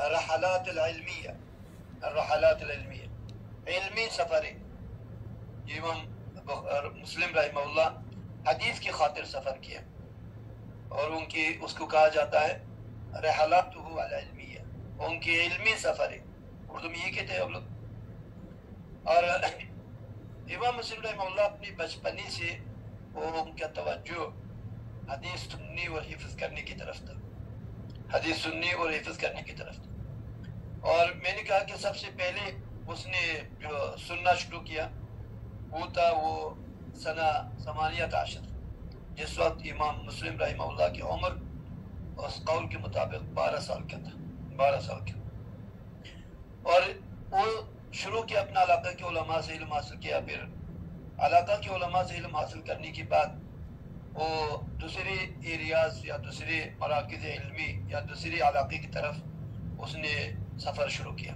رحلات العلمیہ، الرحلات العلمیہ، علمی سفر. امام مسلم رحمہ اللہ حدیث کی خاطر سفر کیا، اور ان کی اس کو کہا جاتا ہے رحلاتہ العلمیہ، ان کی علمی سفر ہے. اردو میں یہ کہتے ہیں ہم لوگ. اور امام مسلم رحمہ اللہ اپنی بچپنی سے وہ ان کا توجہ حدیث سننی اور حفظ کرنے کی طرف تھا، حدیث سننی اور حفظ کرنے کی طرف تھا. اور میں نے کہا کہ سب سے پہلے اس نے جو سننا شروع کیا وہ تھا وہ سنہ 18، جس وقت امام مسلم رحمہ اللہ کی عمر اس قول کے مطابق 12 سال کا تھا، 12 سال کا. اور وہ شروع کیا اپنا علاقہ کے علماء سے علم حاصل کیا. پھر علاقہ کے علماء سے علم حاصل کرنے کے بعد وہ دوسری ایریاز یا دوسری مراکز علمی یا دوسری علاقے کی طرف اس نے سفر شروع کیا.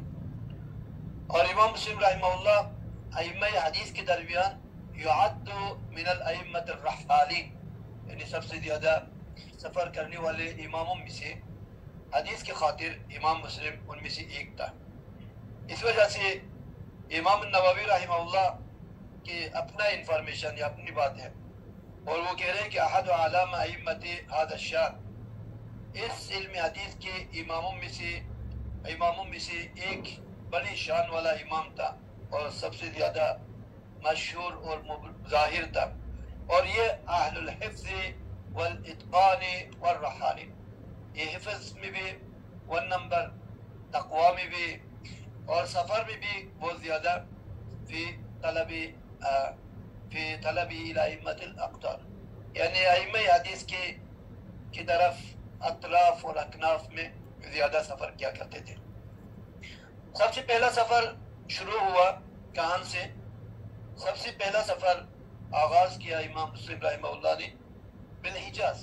اور امام مسلم رحمہ اللہ ائمہ حدیث کے درمیان یعد من الائمۃ الرحالین، یعنی سب سے زیادہ سفر کرنے والے اماموں میں سے حدیث کی خاطر امام مسلم ان میں سے ایک تھا. اس وجہ سے امام النووی رحمہ اللہ کے اپنا انفارمیشن یا اپنی بات ہے، اور وہ کہہ رہے ہیں کہ احد علامہ ائمۃ هذا الشان، اس علم حدیث کے اماموں میں سے ایک بڑی شان والا امام تھا اور سب سے زیادہ مشہور اور ظاہر تھا. اور یہ اہل الحفظ والاتقان والرحال، یہ حفظ میں بھی 1 نمبر، تقوی میں بھی اور سفر میں بھی بہت زیادہ، فی طلب الی ائمۃ الاقطار، یعنی ائمہ حدیث کی طرف اطراف اور اکناف میں زیادہ سفر کیا کرتے تھے. سب سے پہلا سفر شروع ہوا کہاں سے؟ سب سے پہلا سفر آغاز کیا امام مسلم رحمہ اللہ نے بالحجاز،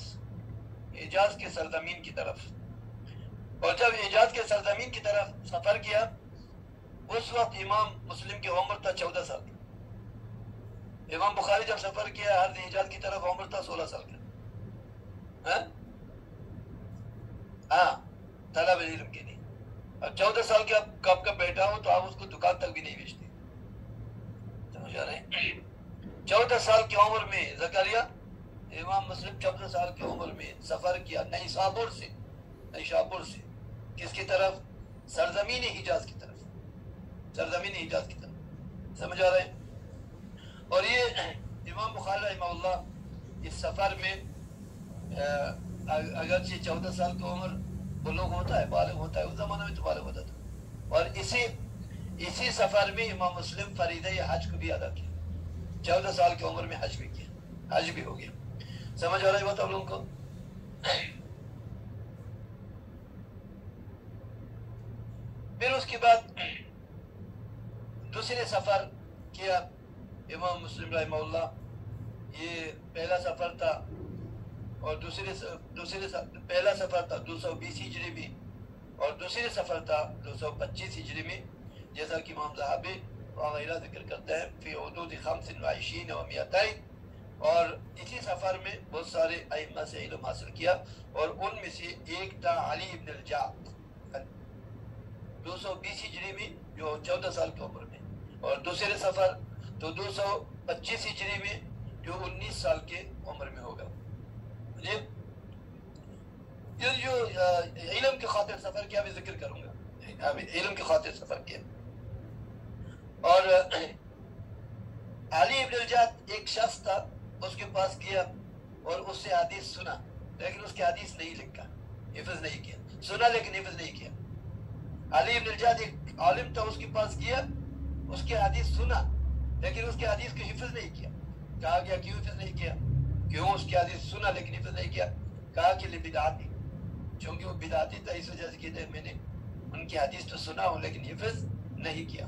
حجاز کے سرزمین کی طرف. اور جب حجاز کے سرزمین کی طرف سفر کیا اس وقت امام مسلم کی عمر تھا 14 سال کی. امام بخاری جب سفر کیا ہر حجاز کی طرف عمر تھا 16 سال کا. ہاں طلب علم کے لیے. اب 14 سال کا کب کا بیٹا ہو تو آپ اس کو دکان تک بھی نہیں بیچتے، سمجھ آ رہے ہیں؟ 14 سال کی عمر میں زکریا امام مسلم 14 سال کی عمر میں سفر کیا نیسابور سے. کس کی طرف؟ سرزمین حجاز کی طرف، سرزمین حجاز کی طرف، سمجھ آ رہے ہیں؟ اور یہ امام بخاری رحمہ اللہ اس سفر میں اگرچہ 14 سال کی عمر بلوغ ہوتا ہے، بالغ ہوتا ہے، اس زمانہ میں تو بالغ ہوتا تھا. اور اسی سفر میں امام مسلم فریضہ حج کو بھی ادا کیا. 14 سال کی عمر میں حج بھی کیا، حج بھی ہو گیا. سمجھ آ رہا ہے بات آپ لوگوں کو؟ پھر اس کے بعد دوسرے سفر کیا امام مسلم رحمہ اللہ. یہ پہلا سفر تھا، اور پہلا سفر تھا 220 ہجری میں، اور دوسرے سفر تھا 225 ہجری میں، جیسا کہ امام ذہبی وغیرہ ذکر کرتے ہیں فی حدود 25 و 200. اور اسی سفر میں بہت سارے ائمہ سے علم حاصل کیا، اور ان میں سے ایک تھا علی ابن الجعد 220 ہجری میں جو 14 سال کی عمر میں، اور دوسرے سفر تو 225 ہجری میں جو 19 سال کے عمر میں ہوگا. یہ جو علم کی خاطر سفر کیا میں ذکر کروں گا، علم کی خاطر سفر کیا. اور علی ابن الجعد ایک شخص تھا، اس کے پاس گیا اور اس سے حدیث سنا، لیکن اس کی حدیث نہیں لکھا، حفظ نہیں کیا. سنا لیکن حفظ نہیں کیا. علی ابن الجعد ایک عالم تھا، اس کے پاس گیا، اس کی حدیث سنا لیکن اس کی حدیث کو حفظ نہیں کیا. کہا گیا کیوں حفظ نہیں کیا؟ کیوں اس کی حدیث سنا لیکن حفظ نہیں کیا؟ کہا کہ بدعاتی، چونکہ وہ بدعاتی تھا اس وجہ سے کہتے ہیں میں نے ان کی حدیث تو سنا ہوں لیکن حفظ نہیں کیا.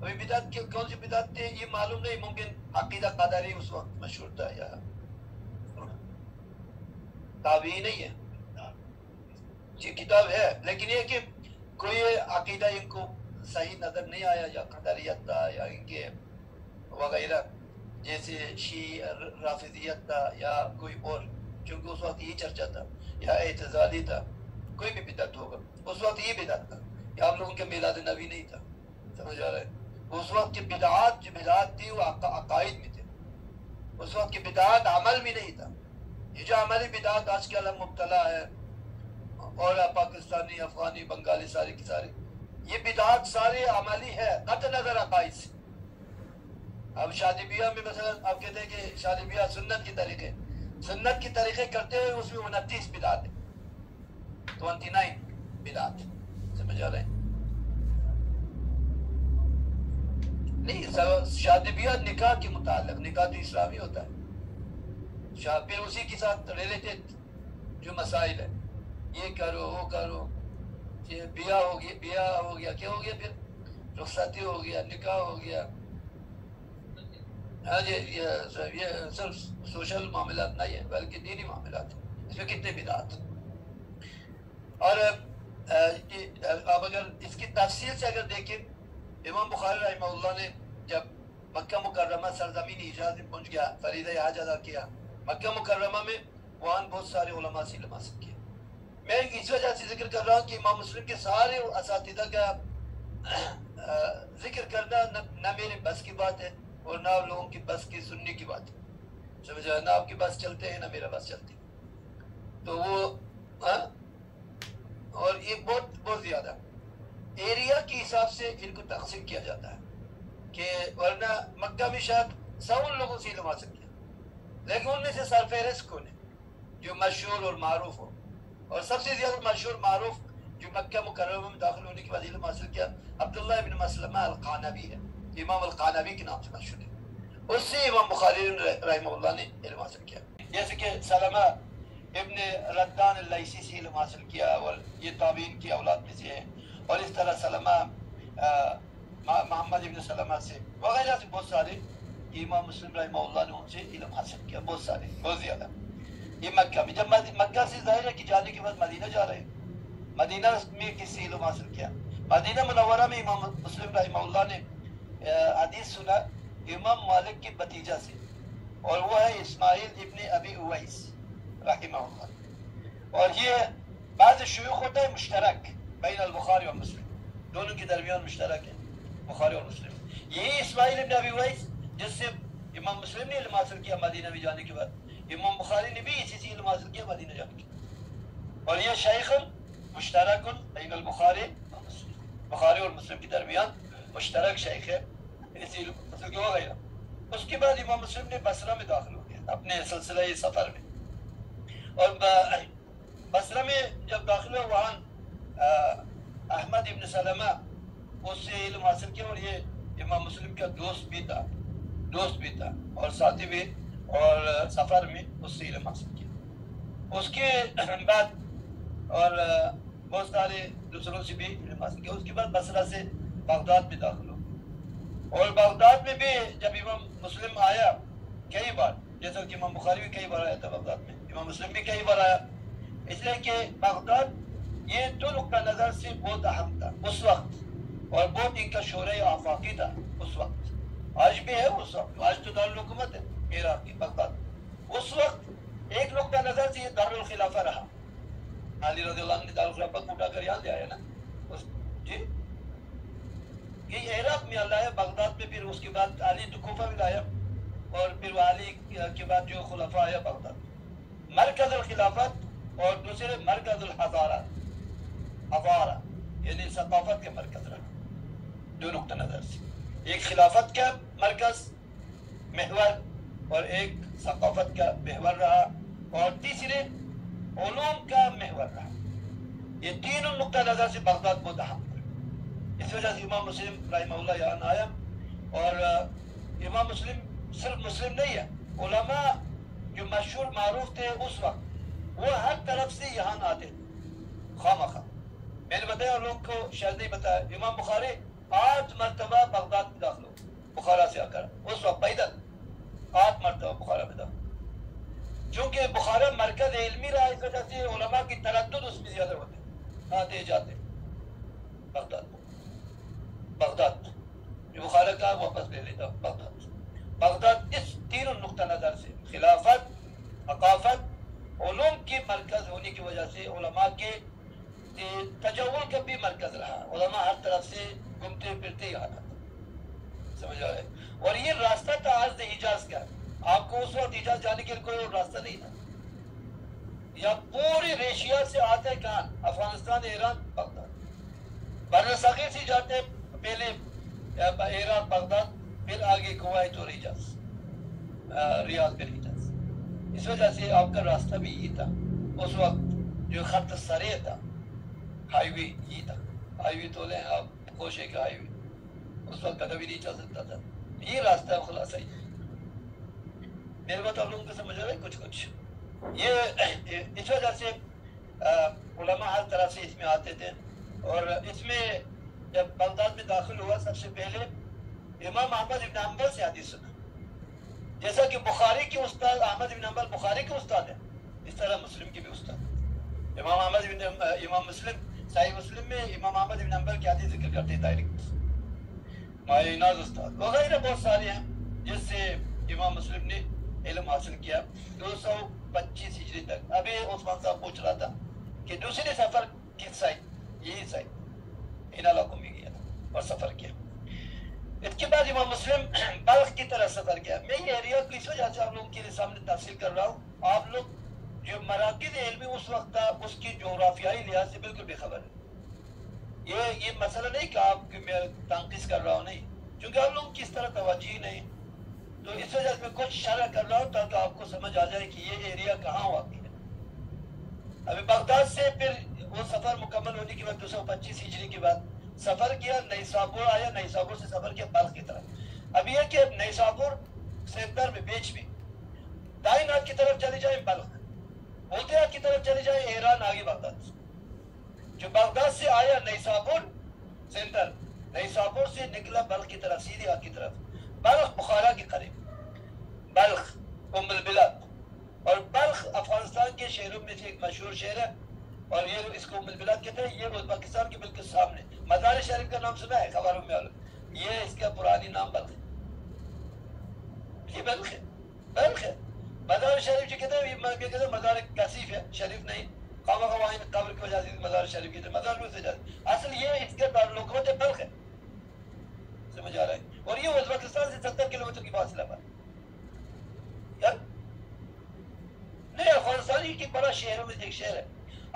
ابھی بدعت کون سی بدعت تھے یہ معلوم نہیں، ممکن عقیدہ قادری اس وقت مشہور تھا یا تابعی نہیں ہے، یہ کتاب ہے لیکن یہ کہ کوئی عقیدہ ان کو صحیح نظر نہیں آیا، یا قدریت تھا یا ان کے وغیرہ جیسے شیعہ رافضیت تھا یا کوئی اور، چونکہ اس وقت یہ چرچا تھا، یا اعتزالی تھا، کوئی بھی بدعت ہوگا بدعت کرو. یہ آپ لوگوں کے میلاد نبی نہیں تھا, سمجھ آ رہا ہے. اس وقت کی بدعات جو بدعات تھی وہ عقائد میں تھے, اس وقت کی بدعات عمل میں نہیں تھا. یہ جو عملی بدعات آج کل ہم مبتلا ہے, اور پاکستانی, افغانی, بنگالی, ساری کی ساری, یہ بدعات سارے عملی ہے قطع نظر عقائد سے. اب شادی بیاہ میں مثلا آپ کہتے ہیں کہ شادی بیاہ سنت کی طریقے, سنت کی طریقے کرتے ہوئے اس میں 29 بدعات ہیں, 29 بدعات, سمجھ آ رہے ہیں. نہیں, شادی بیاہ نکاح کے متعلق, نکاح تو اسلامی ہوتا ہے, پھر اسی کے ساتھ ریلیٹڈ جو مسائل ہے, یہ کرو وہ کرو, یہ بیاہ ہو گیا کیا ہو گیا, پھر رخصتی ہو گیا, نکاح ہو گیا. ہاں جی, یہ صرف سوشل معاملات نہیں ہے بلکہ دینی معاملات ہیں, اس میں کتنے بدعات. اور آپ اگر اس کی تفصیل سے اگر دیکھیں, امام بخاری رحمہ اللہ نے جب مکہ مکرمہ سرزمین حجاز میں پہنچ گیا, فریضہ حج ادا کیا مکہ مکرمہ میں, وہاں بہت سارے علماء سے علم حاصل کیا. میں اس وجہ سے ذکر کر رہا ہوں کہ امام مسلم کے سارے اساتذہ کا ذکر کرنا نہ میرے بس کی بات ہے اور نہ لوگوں کی بس کی سننے کی بات ہے, سمجھا, نہ آپ کی بس چلتے ہیں نہ میرا بس چلتی. تو وہ اور یہ بہت زیادہ ایریا کے حساب سے ان کو تقسیم کیا جاتا ہے, کہ ورنہ مکہ میں شاید 100 لوگوں سے علم حاصل کیا, لیکن ان میں سے سرفہرست کون ہے جو مشہور اور معروف ہو. اور سب سے زیادہ مشہور معروف جو مکہ مکرمہ میں داخل ہونے کے بعد علم حاصل کیا, عبداللہ ابن مسلمہ القعنبی ہے, امام القعنبی کے نام سے مشہور ہے. اس سے امام بخاری رحمہ اللہ نے علم حاصل کیا. جیسے کہ سلمہ ابن ردان اللیثی سے علم حاصل کیا, اور یہ تابعین کی اولاد میں سے ہے. اور اس طرح سلمہ محمد ابن سلمہ سے وغیرہ سے بہت سارے امام مسلم رحمہ اللہ نے ان سے علم حاصل کیا, بہت سارے, بہت زیادہ. یہ مکہ میں, جب مکہ سے ظاہر ہے کہ جانے کے بعد مدینہ جا رہے ہیں, مدینہ میں کس سے علم حاصل کیا, مدینہ منورہ میں امام مسلم رحمہ اللہ نے حدیث سنا امام مالک کے بھتیجا سے, اور وہ ہے اسماعیل ابن ابی اویس رحمہ اللہ. اور یہ بعض شیوخ ہوتا ہے مشترک بین البخاری اور مسلم, دونوں کے درمیان مشترک ہے بخاری اور مسلم. یہی اسماعیل ابن ابی اویس جس سے امام مسلم نے علم حاصل کیا مدینہ میں جانے کے بعد, امام بخاری نے بھی اسی سے علم حاصل کیا مدینہ جانے کے بعد. اور یہ شیخ مشترک بین البخاری اور مسلم, بخاری اور مسلم کے درمیان مشترک شیخ ہے, اسی علم حاصل کیا وغیرہ. اس کے بعد امام مسلم نے بصرہ میں داخل ہو گیا اپنے سلسلہ سفر میں, اور بصرہ میں جب داخل ہوا وہاں احمد ابن سلمہ اس سے علم حاصل کیا, اور یہ امام مسلم کا دوست بھی تھا اور ساتھی بھی, اور سفر میں اس سے علم حاصل کیا. اس کے بعد اور بہت سارے دوسروں سے بھی علم حاصل کیا. اس کے بعد بصرہ سے بغداد میں داخل ہو, اور بغداد میں بھی جب امام مسلم آیا کئی بار, جیسا کہ امام بخاری بھی کئی بار آیا تھا بغداد میں, امام مسلم بھی کئی بار آیا, اس لیے کہ بغداد یہ دو نقطہ نظر سے بہت اہم تھا اس وقت, اور بہت ان کا شورۂ آفاقی تھا اس وقت. آج بھی ہے اس وقت, آج تو دارالحکومت ہے عراق کی بغداد. اس وقت ایک نقطہ نظر سے یہ دارالخلافہ رہا. علی رضی اللہ عنہ نے دارالخلافہ کو اٹھا کر یہاں لے آیا نا, جی یہ عراق میں لایا, بغداد میں, پھر اس کے بعد علی تو کوفہ میں لایا, اور پھر علی کے بعد جو خلفاء آیا بغداد. مرکز الخلافت اور دوسرے مرکز الحضارہ, حضارہ یعنی ثقافت کا مرکز رہا. دو نقطہ نظر سے, ایک خلافت کا مرکز محور اور ایک ثقافت کا محور رہا, اور تیسرے علوم کا محور رہا. یہ تینوں نقطہ نظر سے بغداد بہت اہم تھا. اس وجہ سے امام مسلم رحمہ اللہ یہاں آیا, اور امام مسلم صرف مسلم نہیں ہے, علماء جو مشہور معروف تھے اس وقت وہ ہر طرف سے یہاں آتے تھے خواہ. میں نے بتایا اور لوگوں کو شاید نہیں بتایا, امام بخاری 8 مرتبہ بغداد میں داخل ہو, بخارا سے آ کر اس وقت پیدل 8 مرتبہ بخارا میں داخل. چونکہ بخارا مرکز علمی رہا, اس وجہ سے علماء کی تردد اس میں زیادہ ہوتے, آتے جاتے بغداد جو بخارا کا واپس لے لیتا بغداد. اس تینوں نقطہ نظر سے خلافت, ثقافت, علوم کے مرکز ہونے کی وجہ سے علماء کے تجول کا بھی مرکز رہا، علماء ہر طرف سے گھومتے پھرتے یہاں آتے، سمجھ آ رہا ہے؟ اور یہ راستہ تھا عرض حجاز کا، آپ کو اس وقت حجاز جانے کے لیے کوئی اور راستہ نہیں تھا، یا پوری ایشیا سے آتے کہاں؟ افغانستان، ایران، بغداد، بر صغیر سے جاتے پہلے عراق، بغداد، پھر آگے کویت اور حجاز، ریاض، پھر حجاز۔ اس وجہ سے آپ کا راستہ بھی یہ تھا اس وقت، جو خط سرے تھا، ہائی وے یہ تھا۔ ہائی وے تو لیں آپ، کوشے کا ہائی وے اس وقت کبھی نہیں چل سکتا تھا، یہ راستہ خلاصہ ہی۔ میرے بات آپ لوگوں کو سمجھ رہے کچھ یہ اس وجہ سے علماء ہر طرح سے اس میں آتے تھے، اور اس میں جب بغداد میں داخل ہوا سب سے پہلے امام احمد بن حنبل سے حدیث سنا، جیسا کہ بخاری کے استاد احمد بن حنبل بخاری کے استاد ہیں، اس طرح مسلم کے بھی استاد۔ امام مسلم صحیح مسلم میں امام احمد بن حنبل کی حدیث ذکر کرتے ہیں ڈائریکٹ، مائناز استاد وغیرہ بہت سارے ہیں جس سے امام مسلم نے علم حاصل کیا 225 ہجری تک۔ ابھی عثمان صاحب پوچھ رہا تھا کہ دوسرے سفر کس سائڈ، یہی سائڈ ان علاقوں میں گیا تھا اور سفر کیا۔ اس کے بعد امام مسلم بلخ کی طرف سفر کیا۔ میں یہ ایریا کو اس وجہ سے آپ لوگوں کے سامنے تفصیل کر رہا ہوں، آپ لوگ جو مراکز علمی اس وقت تھا اس کی جغرافیائی لحاظ سے بالکل بے خبر ہے۔ یہ مسئلہ نہیں کہ آپ کی میں تنقید کر رہا ہوں، نہیں، چونکہ آپ لوگوں کی اس طرح توجہ نہیں، تو اس وجہ سے میں کچھ شرح کر رہا ہوں تاکہ آپ کو سمجھ آ جائے کہ یہ ایریا کہاں واقع ہے۔ ابھی بغداد سے پھر وہ سفر مکمل ہونے کے بعد 225 ہجری کے بعد سفر کیا، نیسابور آیا، نیسابور سے سفر کیا بلخ کی طرف۔ اب یہ کہ نیسابور سینٹر میں بیچ میں دائیں ہاتھ کی طرف چلے جائیں بلخ، الٹے ہاتھ کی طرف چلے جائیں ایران، آگے بغداد۔ جو بغداد سے آیا نیسابور سینٹر، نیسابور سے نکلا بلخ کی طرف، سیدھے ہاتھ کی طرف، بلخ بخارا کے قریب، بلخ ام البلاد، اور بلخ افغانستان کے شہروں میں سے ایک مشہور شہر ہے، اور یہ اس کو ام البلاد کہتے ہیں۔ یہ پاکستان کے بالکل سامنے مزار شریف کا نام سنا ہے خبروں میں، یہ اس کا پرانی نام بلخ ہے، یہ بلخ ہے، بلخ ہے۔ مزار شریف جو کہتے ہیں مزار کثیف ہے، شریف نہیں، خواہ خواہ قبر کی وجہ سے مزار شریف کہتے ہیں، مزار میں سے جاتے، اصل یہ اس کے تعلقات بلخ ہے، سمجھ آ رہا ہے؟ اور یہ ازبکستان سے 70 کلومیٹر کی فاصلہ پر یار نہیں، افغانستان کی بڑا شہروں میں سے ایک شہر ہے،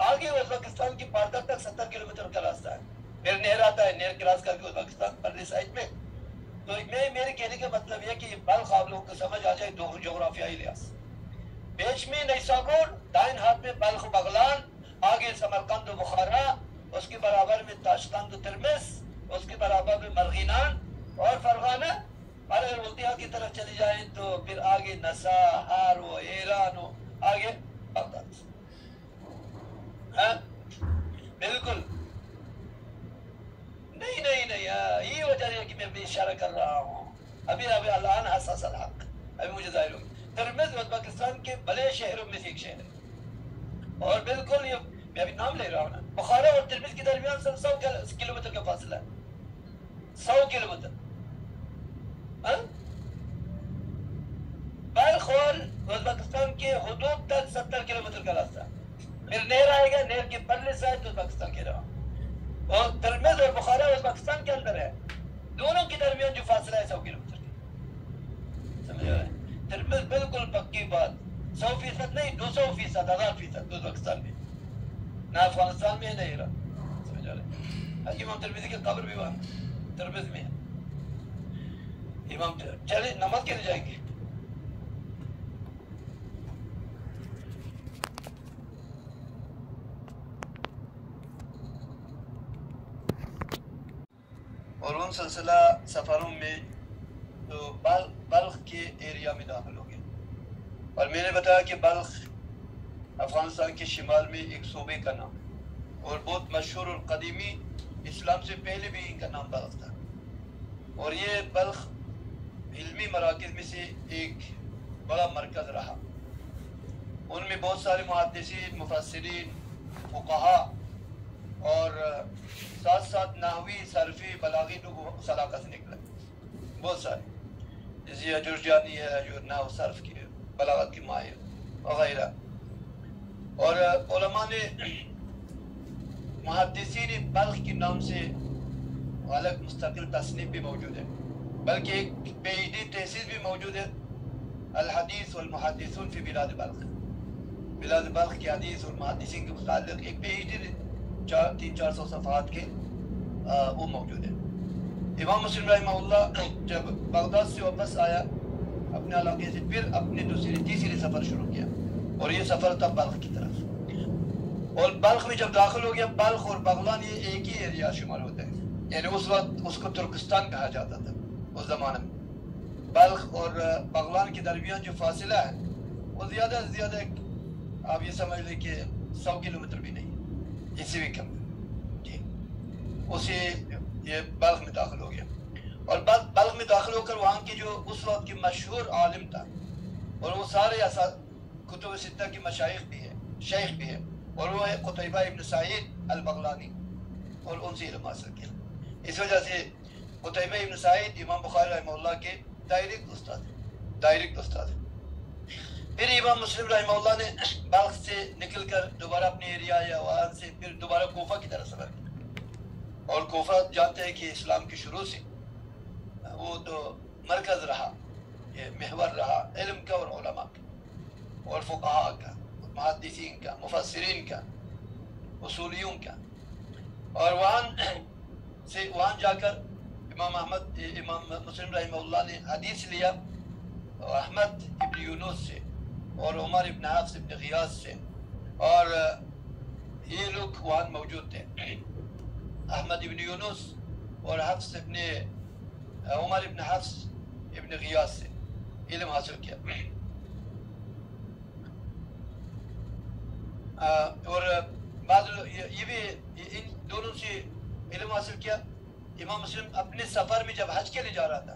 آگے ازبکستان کی پارٹر تک 70 کلومیٹر کا راستہ ہے، پھر نہر آتا ہے، نہر کراس کر کے ازبکستان پرلی سائڈ میں۔ تو میرے کہنے کا مطلب یہ کہ یہ بلخ آپ لوگوں کو سمجھ آ جائے جغرافیائی لحاظ، بیچ میں نیسابور، دائیں ہاتھ میں بلخ بغلان، آگے سمرقند و بخارا، اس کے برابر میں تاشقند و ترمس، اس کے برابر میں مرغینان اور فرغانہ، اور اگر الٹیا کی طرف چلی جائیں تو پھر آگے نسا، ہار و ایران و آگے بغداد۔ ہاں بالکل نہیں، یہ وجہ ہے کہ میں اشارہ کر رہا ہوں، ابھی الان حساس الحق ابھی مجھے ظاہر ہوگی۔ ترمز ازبکستان کے بڑے شہروں میں سے ایک شہر ہے، اور بالکل یہ میں ابھی نام لے رہا ہوں نا، بخارا اور ترمز کے درمیان 100 کلومیٹر کا فاصلہ ہے، 100 کلومیٹر۔ بلخ اور ازبکستان کے حدود تک 70 کلومیٹر کا راستہ، پھر نہر آئے گا، نہر کے پرلے سائڈ ازبکستان کے رہا، اور ترمز اور بخارا ازبکستان کے اندر ہے، دونوں کے درمیان جو فاصلہ ہے 100 کلومیٹر کا، سمجھ رہے ہیں؟ ترمز بالکل پکی بات، 100% نہیں، 200%، 1000% ازبکستان میں، نہ افغانستان میں ہے نہ ایران، سمجھ رہے ہیں؟ امام ترمذی کی قبر بھی وہاں ترمز میں ہے۔ امام چلے نماز کے لیے جائیں گے۔ اور ان سلسلہ سفروں میں تو بلخ کے ایریا میں داخل ہو گئے، اور میں نے بتایا کہ بلخ افغانستان کے شمال میں ایک صوبے کا نام، اور بہت مشہور اور قدیمی، اسلام سے پہلے بھی ان کا نام بلخ تھا، اور یہ بلخ علمی مراکز میں سے ایک بڑا مرکز رہا، ان میں بہت سارے محدثین، مفسرین، فقہاء اور ساتھ ساتھ نحوی، صرفی، بلاغی لوگ اس علاقہ سے نکلے، بہت سارے، جیسے جرجانی ہے جو نحو صرف کی بلاغت کی ماہر وغیرہ، اور علماء نے محدثین بلخ کے نام سے الگ مستقل تصنیف بھی موجود ہے، بلکہ ایک پی ایچ ڈی تحصیل بھی موجود ہے، الحدیث والمحدثون فی بلاد بلخ، بلاد بلخ کی حدیث اور محدثین کے متعلق ایک پی ایچ ڈی 300-400 صفحات کے وہ موجود ہے۔ امام مسلم رحمہ اللہ جب بغداد سے واپس آیا اپنے علاقے سے، پھر اپنے تیسری سفر شروع کیا، اور یہ سفر تھا بلخ کی طرف، اور بلخ میں جب داخل ہو گیا، بلخ اور بغلان یہ ایک ہی ایریا شمار ہوتا ہے، یعنی اس وقت اس کو ترکستان کہا جاتا تھا اس زمانے میں۔ بلخ اور بغلان کے درمیان جو فاصلہ ہے وہ زیادہ سے زیادہ آپ یہ سمجھ لیں کہ 100 کلومیٹر بھی نہیں، اس سے بھی کم جی۔ اسی یہ بلخ میں داخل ہو گیا، اور بلخ میں داخل ہو کر وہاں کے جو اس وقت کے مشہور عالم تھا، اور وہ سارے کتب ستہ کے مشائخ بھی ہے، شیخ بھی ہے، اور وہ ہے قتیبہ ابن سعید البغلانی، اور ان سے علم حاصل کیا۔ اس وجہ سے قتیبہ ابن سعید امام بخاری رحمہ اللہ کے ڈائریکٹ استاد ہیں۔ پھر امام مسلم رحمہ اللہ نے بلخ سے نکل کر دوبارہ اپنے ایریا یا وہاں سے پھر دوبارہ کوفہ کی طرف سفر کیا، اور کوفہ جانتے ہیں کہ اسلام کی شروع سے وہ تو مرکز رہا، یہ محور رہا علم کا اور علماء کا اور فقہاء کا، محدثین کا، مفسرین کا، اصولیوں کا، اور وہاں جا کر امام مسلم رحمہ اللہ نے حدیث لیا احمد ابن یونس سے اور عمر ابن حفص ابن غیاث سے، اور یہ لوگ وہاں موجود تھے، احمد ابن یونس اور عمر ابن حفص ابن غیاث سے علم حاصل کیا، اور بعض یہ بھی ان دونوں سے علم حاصل کیا۔ امام مسلم اپنے سفر میں جب حج کے لیے جا رہا تھا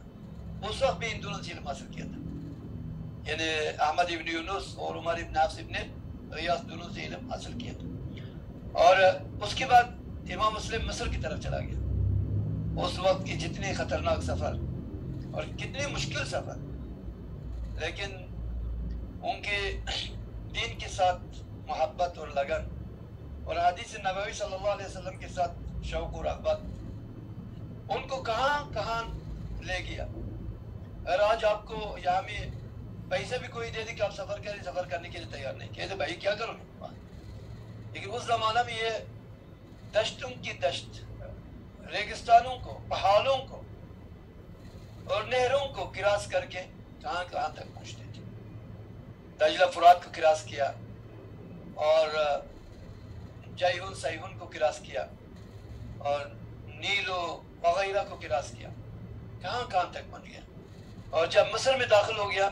اس وقت بھی ان دونوں سے علم حاصل کیا تھا، یعنی احمد ابن یونس اور عمر ابن حفص ابن غیاث دونوں سے علم حاصل کیا تھا۔ اور اس کے بعد امام مسلم مصر کی طرف چلا گیا، اس وقت کی جتنے خطرناک سفر اور کتنے مشکل سفر، لیکن ان کے دین کے ساتھ محبت اور لگن اور حدیث نبوی صلی اللہ علیہ وسلم کے ساتھ شوق و رغبت ان کو کہاں لے گیا۔ اگر آج آپ کو یہاں میں پیسے بھی کوئی دے دے کہ آپ سفر کرنے کے لیے تیار نہیں، کہتے بھائی کیا کروں گے، لیکن اس زمانہ میں یہ دشتوں کی دشت، ریگستانوں کو، پہاڑوں کو اور نہروں کو کراس کر کے کہاں تک پہنچتے تھے۔ دجلہ فرات کو کراس کیا، اور جیہون سیہون کو کراس کیا، اور نیلو وغیرہ کو کراس کیا، کہاں تک پہنچ گیا۔ اور جب مصر میں داخل ہو گیا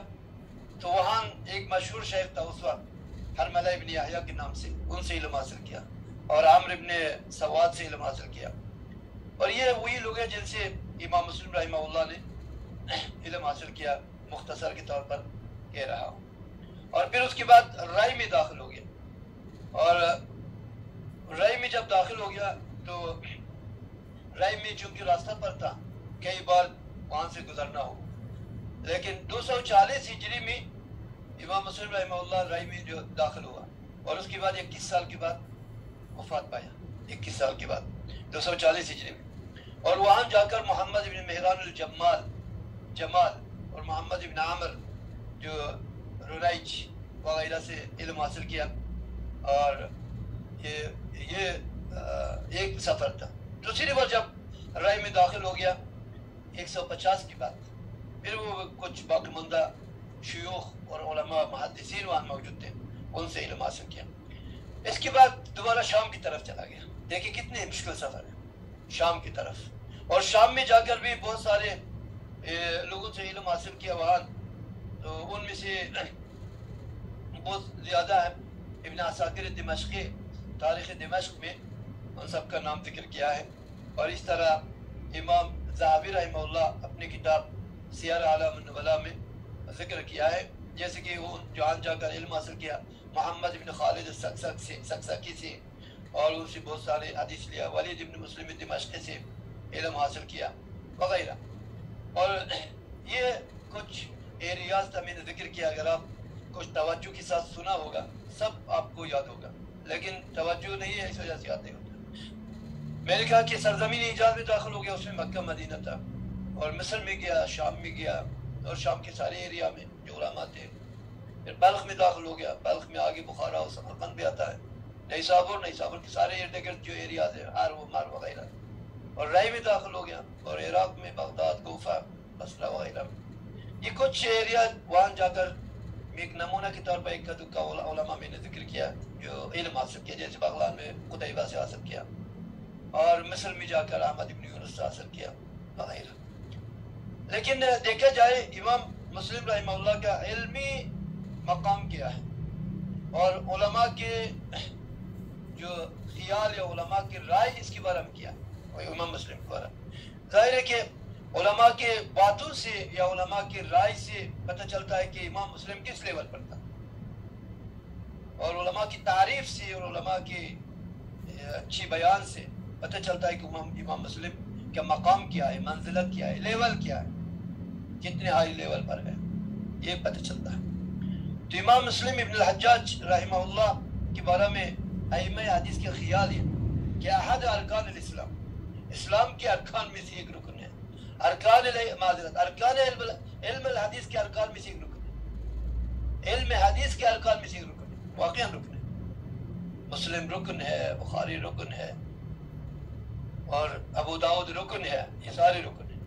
تو وہاں ایک مشہور شیخ تھا اس وقت، حرملہ ابن یحییٰ کے نام سے، ان سے علم حاصل کیا، اور عامر ابن سواد سے علم حاصل کیا، اور یہ وہی لوگ ہیں جن سے امام مسلم رحمہ اللہ نے علم حاصل کیا، مختصر کے طور پر کہہ رہا ہوں۔ اور پھر اس کے بعد رائی میں داخل ہو گیا، اور رائی میں جب داخل ہو گیا تو رائی میں چونکہ راستہ پر تھا، کئی بار وہاں سے گزرنا ہو، لیکن 240 ہجری میں امام مسلم رحمہ اللہ رائی میں جو داخل ہوا، اور اس کے بعد 21 سال کے بعد وفات پایا، 21 سال کے بعد 240 ہجری میں، اور وہاں جا کر محمد ابن مہران جمال اور محمد ابن عامر جو رنیج وغیرہ سے علم حاصل کیا، اور یہ ایک سفر تھا۔ دوسری بار جب رائی میں داخل ہو گیا 150 کے بعد، پھر وہ کچھ باقی ماندہ شیوخ اور علماء محدثین وہاں موجود تھے، ان سے علم حاصل کیا۔ اس کے بعد دوبارہ شام کی طرف چلا گیا، دیکھیں کتنے مشکل سفر ہے شام کی طرف، اور شام میں جا کر بھی بہت سارے لوگوں سے علم حاصل کیا وہاں، تو ان میں سے بہت زیادہ ہے ابن عساکر دمشقی تاریخ دمشق میں ان سب کا نام ذکر کیا ہے، اور اس طرح امام ذہبی رحمہ اللہ اپنی کتاب سیر اعلام النبلاء میں ذکر کیا ہے، جیسے کہ وہ جہاں جا کر علم حاصل کیا محمد ابن خالد السکسکی سے، اور ان سے بہت سارے حدیث لیا، ولید ابن مسلم دمشقی سے علم حاصل کیا وغیرہ۔ اور یہ کچھ ایریاز تھا میں نے ذکر کیا، اگر آپ کچھ توجہ کے ساتھ سنا ہوگا سب آپ کو یاد ہوگا، لیکن توجہ نہیں ہے اس وجہ سے یاد نہیں ہوتا۔ میں نے کہا کہ سرزمین ایجاز میں داخل ہو گیا، اس میں مکہ مدینہ تھا، اور مصر میں گیا، شام میں گیا، اور شام کے سارے ایریا میں جو علماء تھے. پھر بلخ میں داخل ہو گیا، بلخ میں آگے بخارا اور سمرقند بھی آتا ہے، نیسابور کے سارے ارد گرد جو ایریاز ہیں، ہار و مار وغیرہ، اور رائے میں داخل ہو گیا، اور عراق میں بغداد، کوفہ، بصرہ وغیرہ. یہ کچھ ایریا وہاں جا کر ایک نمونہ کے طور پر ایک دکا علماء میں نے ذکر کیا جو علم حاصل کیا، جیسے بغلان میں قتیبہ سے حاصل کیا، اور مصر میں جا کر احمد ابن یونس سے حاصل کیا وغیرہ. لیکن دیکھا جائے امام مسلم رحمہ اللہ کا علمی مقام کیا ہے، اور علماء کے جو خیال یا علماء کی رائے اس کے بارے میں کیا، اور امام مسلم کے بارے میں ظاہر ہے کہ علماء کے باتوں سے یا علماء کی رائے سے پتہ چلتا ہے کہ امام مسلم کس لیول پر تھا، اور علماء کی تعریف سے اور علماء کے اچھی بیان سے پتہ چلتا ہے کہ امام مسلم کا مقام کیا ہے، منزلت کیا ہے، لیول کیا ہے، کتنے ہائی لیول پر ہے، یہ پتہ چلتا ہے. تو امام مسلم ابن الحجاج رحمہ اللہ کے بارے میں ائمہ حدیث کے خیال ہے کہ احد ارکان الاسلام، اسلام کے ارکان میں سے ایک رکن ہے، ارکان علم الحدیث کے ارکان میں سے ایک رکن ہے، علم حدیث کے ارکان میں سے ایک رکن ہے، واقعا رکن ہے. مسلم رکن ہے، بخاری رکن ہے، اور ابو داؤد رکن ہے، یہ سارے رکن ہیں،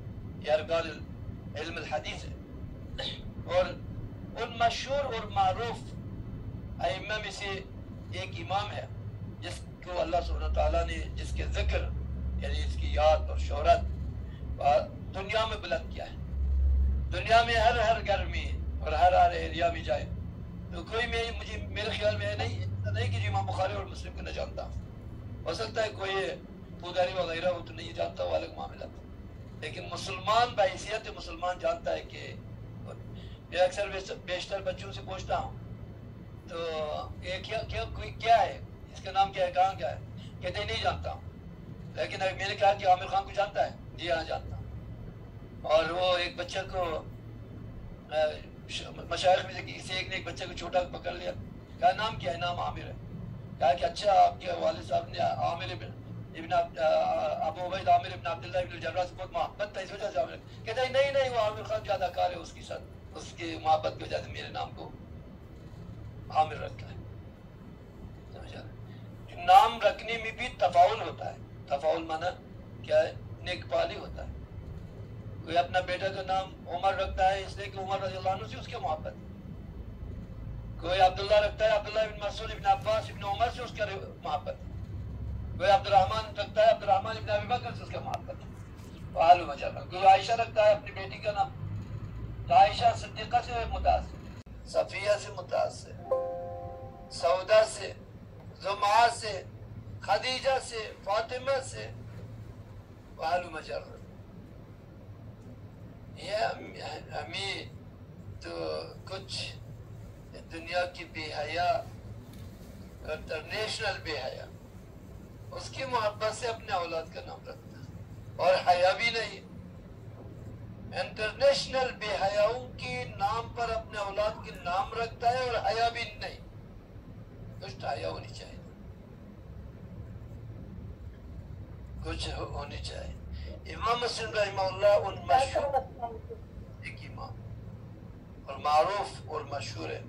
یہ ارکان علم الحدیث ہے. اور ان مشہور اور معروف ائمہ میں سے ایک امام ہے جس کو اللہ سبحانہ تعالیٰ نے جس کے ذکر یعنی اس کی یاد اور شہرت دنیا میں بلند کیا ہے. دنیا میں ہر گھر میں اور ہر ایریا میں جائے تو کوئی میرے خیال میں نہیں کہ امام بخاری اور مسلم کو نہ جانتا. ہو سکتا ہے کوئی پوداری وغیرہ وہ تو نہیں جانتا، وہ الگ معاملہ تھا، لیکن مسلمان بحیثیت مسلمان جانتا ہے. کہ میں اکثر بیشتر بچوں سے پوچھتا ہوں تو کیا ہے، اس کا نام کیا ہے، کہاں کیا ہے، کہتے ہیں نہیں جانتا ہوں. لیکن میں نے کہا کہ عامر خان کو جانتا ہے، جی ہاں جانتا ہوں. اور وہ ایک بچہ کو مشائخ میں سے کسی ایک نے ایک بچے کو چھوٹا پکڑ لیا، کہا نام کیا ہے، نام عامر ہے. کہا کہ اچھا آپ کے والد صاحب نے عامر ابن ابو عبید عامر ابن عبداللہ ابن الجراح سے بہت محبت تھا، اس وجہ سے عامر. کہتا ہے نہیں وہ عامر خان کا اداکار ہے، اس کی ساتھ اس کی محبت کی وجہ سے میرے نام کو عامر رکھا ہے. نام رکھنے میں بھی تفاعل ہوتا ہے. تفاعل مانا کیا ہے، نیک پالی ہوتا ہے. کوئی اپنا بیٹا کا نام عمر رکھتا ہے اس لیے کہ عمر رضی اللہ عنہ سے اس کی محبت ہے. کوئی عبداللہ رکھتا ہے عبداللہ ابن مسعود ابن عباس ابن عمر سے اس کا محبت ہے. کوئی عبد الرحمن رکھتا ہے عبد الرحمن ابن ابی بکر سے اس کا محبت ہے. وآل مجرہ. کوئی عائشہ رکھتا ہے اپنی بیٹی کا نام تو عائشہ صدیقہ سے متاثر، صفیہ سے متاثر، سودا سے، زمعہ سے، خدیجہ سے، فاطمہ سے، وآل مجرہ. یہ ہمیں تو کچھ دنیا کی بے حیا، انٹرنیشنل بے حیا، اس کی محبت سے اپنے اولاد کا نام رکھتا ہے، اور حیا بھی نہیں. انٹرنیشنل بے حیاؤں کے نام پر اپنے اولاد کے نام رکھتا ہے اور حیا بھی نہیں. کچھ حیا ہونی چاہیے، کچھ ہونی چاہیے. امام مسلم رحمہ اللہ ان مشہور ایک امام اور معروف اور مشہور ہے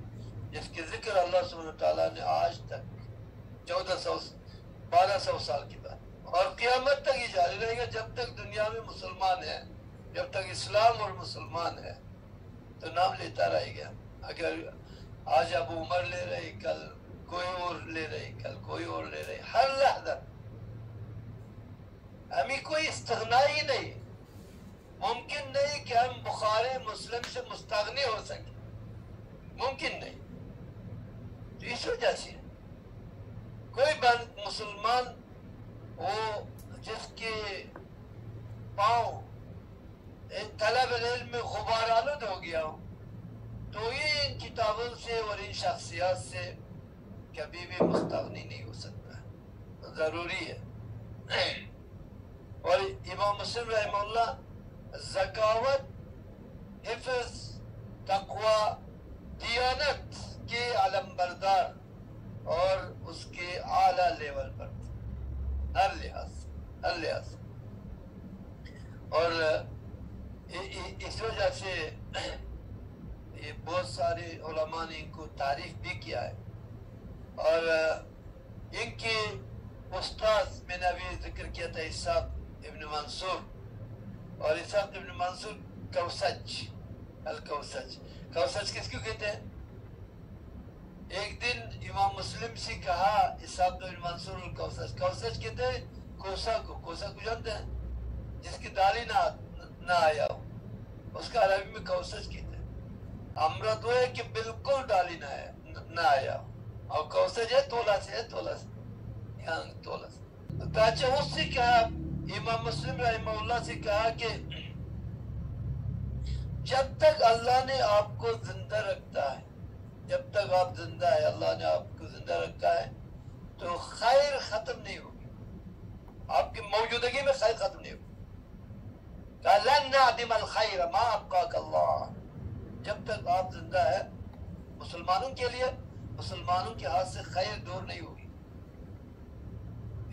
جس کے ذکر اللہ سبحانہ تعالیٰ نے آج تک 1200 سال کی بات اور قیامت تک ہی جاری رہے گا. جب تک دنیا میں مسلمان ہے، جب تک اسلام اور مسلمان ہے تو نام لیتا رہے گا. اگر آج ابو عمر لے رہے، کل کوئی اور لے رہے، کل کوئی اور لے رہے، ہر لحظہ ہمیں کوئی استغنا ہی نہیں. ممکن نہیں کہ ہم بخاری مسلم سے مستغنی ہو سکیں، ممکن نہیں. تو اس وجہ سے کوئی مسلمان وہ جس کے پاؤں طلب علم میں غبار آلود ہو گیا ہو تو یہ ان کتابوں سے اور ان شخصیات سے کبھی بھی مستغنی نہیں ہو سکتا. ضروری ہے. اور امام مسلم رحمہ اللہ ذکاوت، حفظ، تقوی، دیانت کے علم بردار اور اس کے اعلیٰ لیول پر ہر لحاظ سے. اللیاس. اور اس وجہ سے بہت سارے علماء نے ان کو تعریف بھی کیا ہے. اور ان کے استاذ میں نے ابھی ذکر کیا تھا اسحاق ابن منصور، اور اسحاق ابن منصور کوسج، الکوسج. کوسج کس کو کہتے ہیں؟ ایک دن امام مسلم سے کہا اسحاق ابن منصور الکوسج. کوسج کہتے ہیں کوسا کو. کوسا کو جانتے ہیں؟ جس کی داڑھی نہ آیا ہو، اس کا عربی میں کوسج کہتے ہیں. امرد وہ ہے کہ بالکل داڑھی نہ آیا ہو، اور کوسج ہے تولا سے، ہے تولا سے، یہاں تولا سے. تاچہ اس سے کہا، امام مسلم رحمہ اللہ سے کہا کہ جب تک اللہ نے آپ کو زندہ رکھتا ہے، جب تک آپ زندہ ہے، اللہ نے آپ کو زندہ رکھا ہے، تو خیر ختم نہیں ہوگی. آپ کی موجودگی میں خیر ختم نہیں ہوگی. لن نعدم الخیر ما ابقاک اللہ. جب تک آپ زندہ ہے، مسلمانوں کے لیے، مسلمانوں کے ہاتھ سے خیر دور نہیں ہوگی.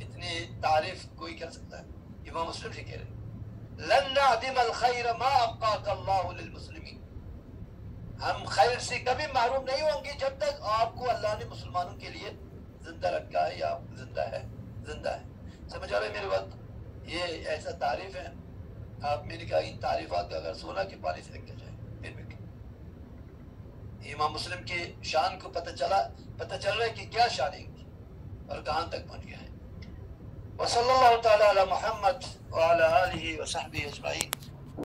اتنی تعریف کوئی کر سکتا ہے؟ امام مسلم سے کہہ رہے لن نعدم الخیر ما ابقاک اللہ للمسلمین. ہم خیر سے کبھی محروم نہیں ہوں گے جب تک آپ کو اللہ نے مسلمانوں کے لیے زندہ رکھا ہے، یا زندہ ہے. زندہ ہے. سمجھ آ رہے میرے بات؟ یہ ایسا تعریف ہے. آپ میں نے کہا ان تعریفات کا اگر سونا کے پانی سے لکھا جائے پھر بھی امام مسلم کی شان کو پتہ چل رہا ہے کہ کیا شان ہے ان کی اور کہاں تک پہنچ گیا ہے. وصلی اللہ تعالی علی محمد وعلی آلہ وصحبہ اجمعین.